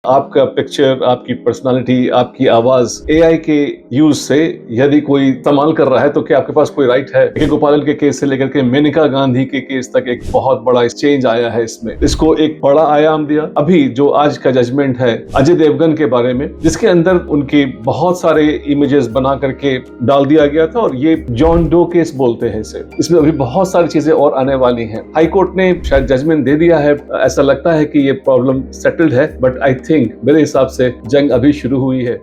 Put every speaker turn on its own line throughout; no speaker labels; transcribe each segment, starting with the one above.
आपका पिक्चर, आपकी पर्सनालिटी, आपकी आवाज एआई के यूज से यदि कोई इस्तेमाल कर रहा है तो क्या आपके पास कोई राइट है? के गोपालन के केस से लेकर के मेनका गांधी के केस तक एक बहुत बड़ा चेंज आया है इसमें। इसको एक बड़ा आयाम दिया। अभी जो आज का जजमेंट है अजय देवगन के बारे में, जिसके अंदर उनके बहुत सारे इमेजेस बना करके डाल दिया गया था, और ये जॉन डो केस बोलते हैं इसे। इसमें अभी बहुत सारी चीजें और आने वाली हैं। हाई कोर्ट ने शायद जजमेंट दे दिया है, ऐसा लगता है कि ये प्रॉब्लम सेटल्ड है, बट आई थिंक मेरे हिसाब से जंग अभी शुरू हुई है।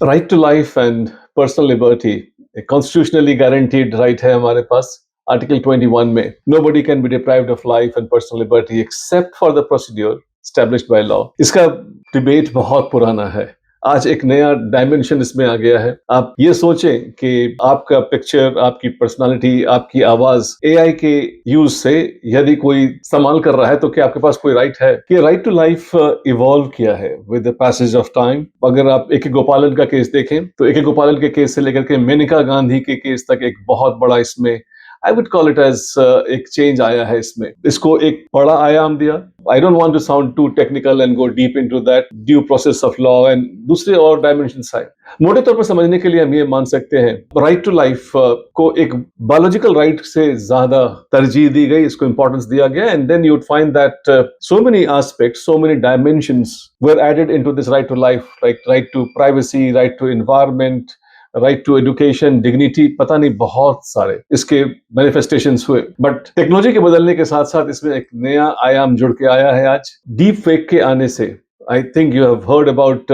Right to life and personal liberty constitutionally guaranteed right है हमारे पास। आर्टिकल 21 में nobody can be deprived of life and personal liberty except for the procedure established by law. इसका डिबेट बहुत पुराना है, आज एक नया डायमेंशन इसमें आ गया है। आप ये सोचें कि आपका पिक्चर, आपकी पर्सनालिटी, आपकी आवाज एआई के यूज से यदि कोई इस्तेमाल कर रहा है तो क्या आपके पास कोई राइट है? कि राइट टू लाइफ इवॉल्व किया है with the passage of time. अगर आप ए के गोपालन का केस देखें तो ए के गोपालन के केस से लेकर के मेनका गांधी के केस तक एक बहुत बड़ा इसमें I would call it as एक चेंज आया है इसमें। इसको एक बड़ा आयाम दिया। I don't want to sound too technical and go deep into that, due process of law and दूसरे और डायमेंशंस है। मोटे तौर पर समझने के लिए हम ये मान सकते हैं राइट टू लाइफ को एक बायोलॉजिकल राइट से ज्यादा तरजीह दी गई, इसको इंपॉर्टेंस दिया गया, and then you would find that so many aspects, so many dimensions were added into this right to life, like right to privacy, right to environment, right to education, dignity, पता नहीं बहुत सारे इसके manifestations हुए। But technology के बदलने के साथ साथ इसमें एक नया आयाम जुड़ के आया है आज डीप फेक के आने से। I think you have heard about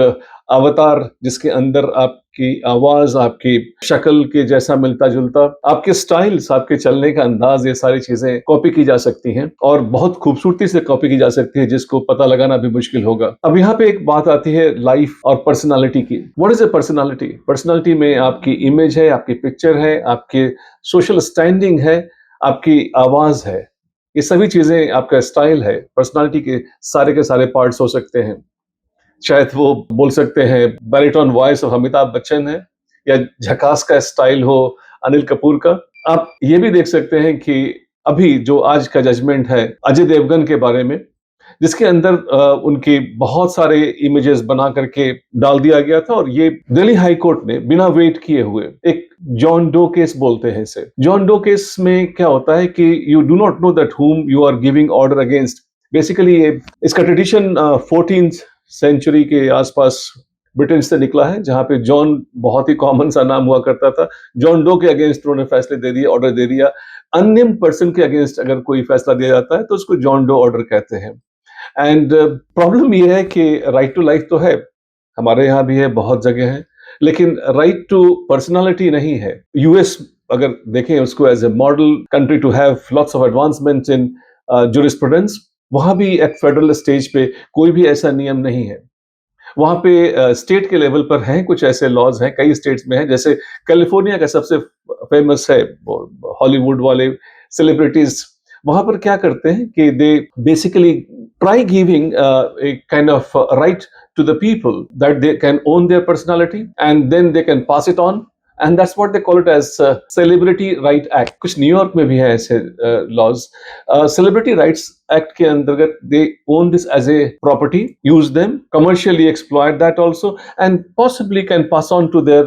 अवतार, जिसके अंदर आपकी आवाज, आपकी शक्ल के जैसा मिलता जुलता, आपके स्टाइल्स, आपके चलने का अंदाज, ये सारी चीजें कॉपी की जा सकती हैं और बहुत खूबसूरती से कॉपी की जा सकती है, जिसको पता लगाना भी मुश्किल होगा। अब यहाँ पे एक बात आती है लाइफ और पर्सनालिटी की। What is a personality? Personality में आपकी इमेज है, आपकी पिक्चर है, आपके सोशल स्टैंडिंग है, आपकी आवाज है, ये सभी चीजें आपका स्टाइल है। पर्सनालिटी के सारे पार्ट्स हो सकते हैं। शायद वो बोल सकते हैं baritone voice of Amitabh Bachchan है, या झकास का स्टाइल हो अनिल कपूर का। आप ये भी देख सकते हैं कि अभी जो आज का जजमेंट है अजय देवगन के बारे में, जिसके अंदर उनके बहुत सारे इमेजेस बना करके डाल दिया गया था, और ये दिल्ली हाई कोर्ट ने बिना वेट किए हुए एक जॉन डो केस बोलते हैं इसे। जॉन डो केस में क्या होता है कि you do not know that whom you are giving order against. Basically ये इसका ट्रेडिशन 14th सेंचुरी के आसपास ब्रिटेन से निकला है, जहां पे जॉन बहुत ही कॉमन सा नाम हुआ करता था। जॉन डो के अगेंस्ट उन्होंने फैसले दे दिए, ऑर्डर दे दिया। अननेम्ड पर्सन के अगेंस्ट अगर कोई फैसला दिया जाता है तो उसको जॉन डो ऑर्डर कहते हैं। एंड प्रॉब्लम ये है कि राइट टू लाइफ तो है, हमारे यहाँ भी है, बहुत जगह है, लेकिन राइट टू पर्सनालिटी नहीं है। यूएस अगर देखें उसको as a model country to have lots of advancement in jurisprudence, वहां भी एक फेडरल स्टेज पे कोई भी ऐसा नियम नहीं है। वहां पे स्टेट के लेवल पर हैं कुछ ऐसे लॉज हैं, कई स्टेट्स में हैं, जैसे कैलिफोर्निया का सबसे फेमस है हॉलीवुड वाले सेलिब्रिटीज। वहां पर क्या करते हैं कि they basically try giving a kind of right to the people that they can own their personality and then they can pass it on, and that's what they call it as celebrity right act। कुछ New York में भी है ऐसे laws. celebrity rights act के अंतर्गत they own this as a property, use them commercially, exploit that also, and possibly can pass on to their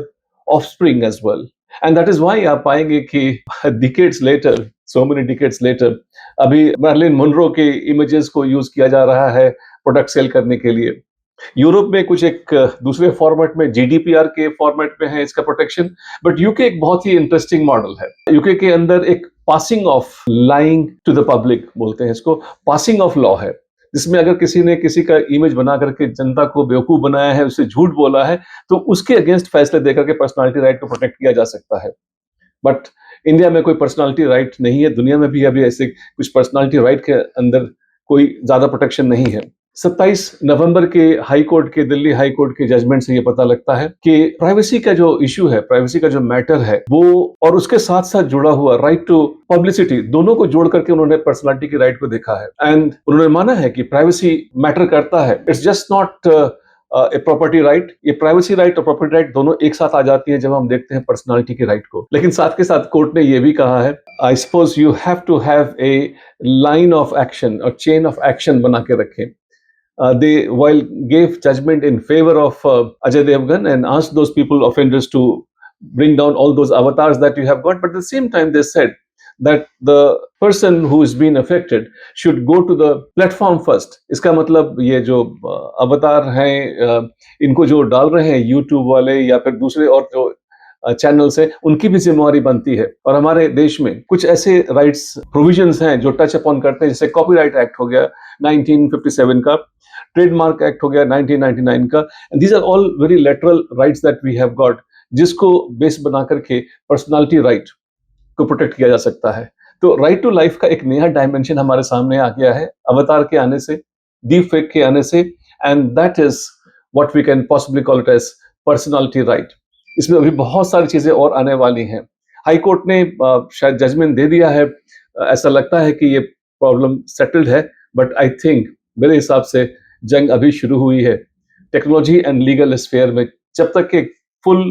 offspring as well। and that is why आप पाएंगे कि decades later, so many decades later, अभी मैर्लिन Monro के images को use किया जा रहा है प्रोडक्ट सेल करने के लिए। यूरोप में कुछ एक दूसरे फॉर्मेट में, जीडीपीआर के फॉर्मेट में है इसका प्रोटेक्शन। बट यूके एक बहुत ही इंटरेस्टिंग मॉडल है। यूके के अंदर एक passing off lying to the public बोलते हैं इसको, पासिंग ऑफ लॉ है, जिसमें अगर किसी ने किसी का इमेज बना करके जनता को बेवकूफ बनाया है, उससे झूठ बोला है, तो उसके अगेंस्ट फैसले देकर के पर्सनालिटी राइट को प्रोटेक्ट किया जा सकता है। बट इंडिया में कोई पर्सनालिटी राइट नहीं है, दुनिया में भी अभी ऐसे कुछ पर्सनालिटी राइट के अंदर कोई ज्यादा प्रोटेक्शन नहीं है। 27 नवंबर के हाई कोर्ट के, दिल्ली हाई कोर्ट के जजमेंट से ये पता लगता है कि प्राइवेसी का जो इश्यू है, प्राइवेसी का जो मैटर है वो, और उसके साथ साथ जुड़ा हुआ राइट टू पब्लिसिटी, दोनों को जोड़ करके उन्होंने पर्सनालिटी की राइट को देखा है। एंड उन्होंने माना है कि प्राइवेसी मैटर करता है, it's just not a property right. ये प्राइवेसी राइट और प्रॉपर्टी राइट दोनों एक साथ आ जाती है जब हम देखते हैं पर्सनालिटी की राइट को। लेकिन साथ के साथ कोर्ट ने ये भी कहा है, I suppose you have to have a line of action और चेन ऑफ एक्शन बना के रखें। they while gave judgment in favor of Ajay Devgan and asked those people offenders to bring down all those avatars that you have got, but at the same time they said that the person who is being affected should go to the platform first. इसका मतलब ये जो अवतार हैं इनको जो डाल रहे हैं यूट्यूब वाले या फिर दूसरे और जो चैनल्स हैं उनकी भी जिम्मेवारी बनती है और हमारे देश में कुछ ऐसे राइट्स प्रोविजंस हैं जो टच अपॉन करते हैं जैसे कॉपीराइट एक्ट हो गया 1957 का ट्रेडमार्क एक्ट हो गया 1999 का and these are all very lateral rights that we have got जिसको बेस बना करके पर्सनालिटी राइट को प्रोटेक्ट किया जा सकता है तो राइट टू लाइफ का एक नया डायमेंशन हमारे सामने आ गया है अवतार के आने से डीप फेक के आने से and that is what we can possibly call it as personality right इसमें अभी बहुत सारी चीजें और आने वाली हैं हाई कोर्ट ने शायद जजमेंट दे दिया है ऐसा लगता है कि ये प्रॉब्लम सेटल्ड है बट आई थिंक मेरे हिसाब से जंग अभी शुरू हुई है टेक्नोलॉजी एंड लीगल स्फेयर में जब तक कि फुल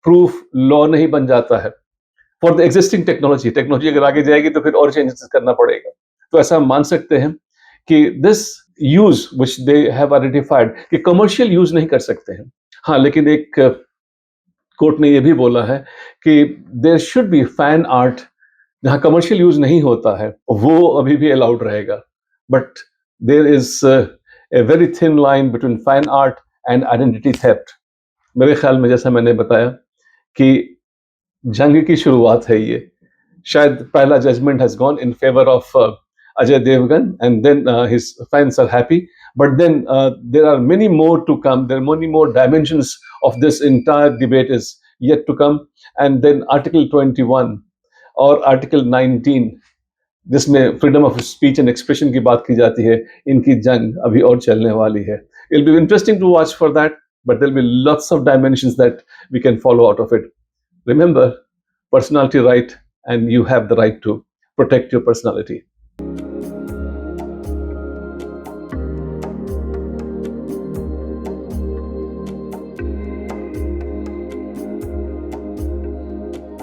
प्रूफ लॉ नहीं बन जाता है फॉर द एग्जिस्टिंग टेक्नोलॉजी अगर आगे जाएगी तो फिर और चेंजेस करना पड़ेगा तो ऐसा मान सकते हैं कि this use which they have identified कि कमर्शियल यूज नहीं कर सकते हैं हाँ लेकिन एक कोर्ट ने यह भी बोला है कि there should be fan art जहां कमर्शियल यूज नहीं होता है वो अभी भी अलाउड रहेगा but there is a very thin line between fan art and identity theft मेरे ख्याल में जैसा मैंने बताया कि जंग की शुरुआत है ये शायद पहला judgement has gone in favour of Ajay Devgan and then his fans are happy but then there are many more to come there are many more dimensions of this entire debate is yet to come and then article 21 और article 19 जिसमें freedom of speech and expression की बात की जाती है इनकी जंग अभी और चलने वाली है it'll be interesting to watch for that but there'll be lots of dimensions that we can follow out of it remember personality right and you have the right to protect your personality